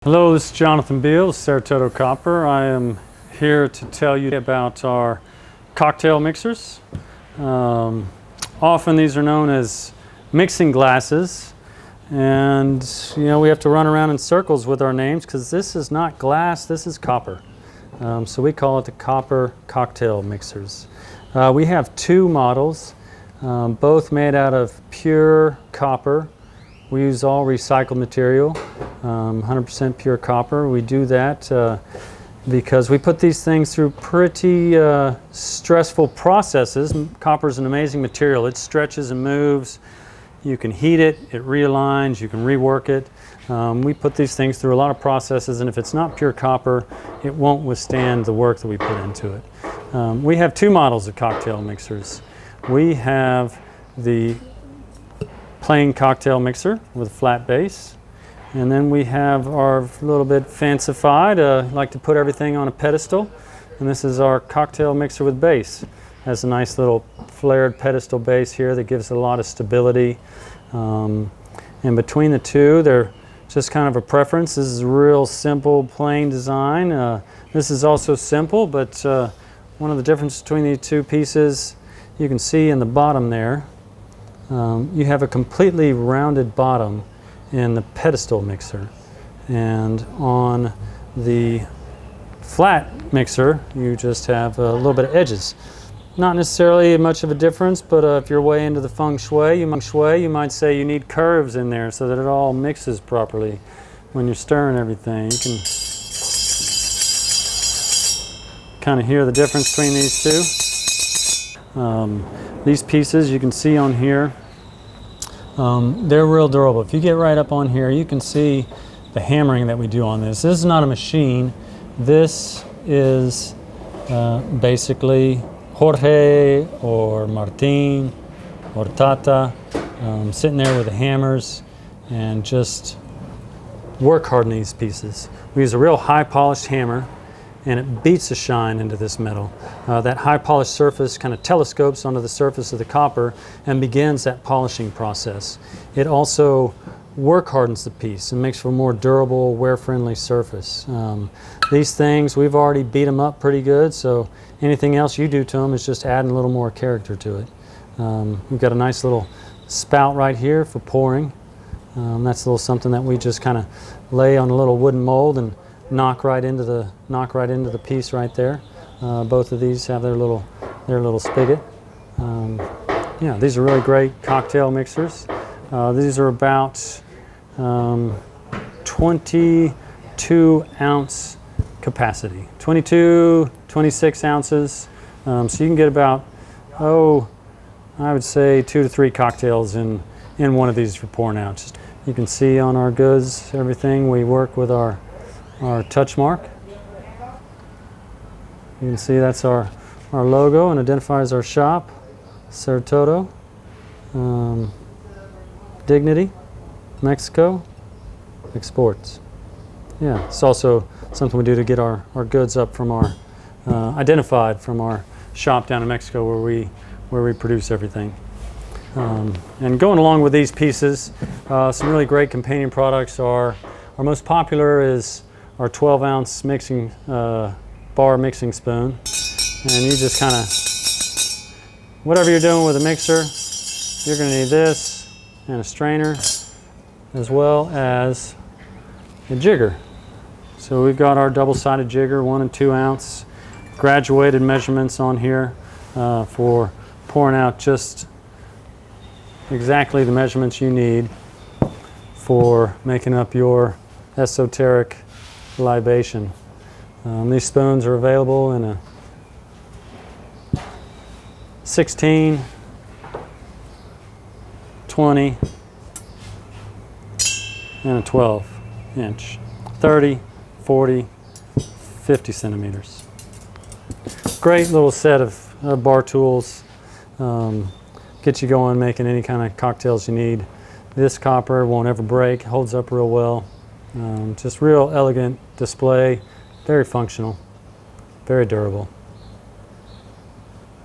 Hello, this is Jonathan Beal, Sertodo Copper. I am here to tell you about our cocktail mixers. Often these are known as mixing glasses, and we have to run around in circles with our names because this is not glass, this is copper. So we call it the copper cocktail mixers. We have two models, both made out of pure copper. We use all recycled material, 100% pure copper. We do that because we put these things through pretty stressful processes. Copper is an amazing material. It stretches and moves. You can heat it, it realigns, you can rework it. We put these things through a lot of processes, and if it's not pure copper, it won't withstand the work that we put into it. We have two models of cocktail mixers. We have the plain cocktail mixer with a flat base, and then we have our little bit fancified, like to put everything on a pedestal, and this is our cocktail mixer with base. Has a nice little flared pedestal base here that gives it a lot of stability. And between the two, they're just kind of a preference. This is a real simple, plain design. This is also simple, but one of the differences between these two pieces, you can see in the bottom there, you have a completely rounded bottom in the pedestal mixer, and on the flat mixer you just have a little bit of edges. Not necessarily much of a difference, but if you're way into the feng shui, you might say you need curves in there so that it all mixes properly when you're stirring everything. You can kind of hear the difference between these two. These pieces you can see on here, they're real durable. If you get right up on here, you can see the hammering that we do on this. This is not a machine. This is basically Jorge or Martin or Tata sitting there with the hammers and just work harden these pieces. We use a real high polished hammer, and it beats the shine into this metal. That high polished surface kind of telescopes onto the surface of the copper and begins that polishing process. It also work hardens the piece and makes for a more durable, wear-friendly surface. These things, we've already beat them up pretty good, so anything else you do to them is just adding a little more character to it. We've got a nice little spout right here for pouring. That's a little something that we just kind of lay on a little wooden mold and knock right into the piece right there. Both of these have their little spigot. Yeah, these are really great cocktail mixers. These are about 22 ounce capacity, 22, 26 ounces. So you can get about, I would say 2 to 3 cocktails in one of these for pouring out. You can see on our goods, everything, we work with our touch mark. You can see that's our logo and identifies our shop, Sertodo. Dignity, Mexico, exports. Yeah, it's also something we do to get our goods up from our, identified from our shop down in Mexico where we produce everything. And going along with these pieces, some really great companion products are, our most popular is our 12 ounce mixing, bar mixing spoon. And you just kind of, whatever you're doing with a mixer, you're going to need this and a strainer, as well as a jigger. So we've got our double-sided jigger, 1 and 2 ounce, graduated measurements on here for pouring out just exactly the measurements you need for making up your esoteric libation. These spoons are available in a 16, 20, and a 12 inch, 30, 40, 50 centimeters. Great little set of bar tools. Get you going making any kind of cocktails you need. This copper won't ever break, holds up real well. Just real elegant display, very functional, very durable.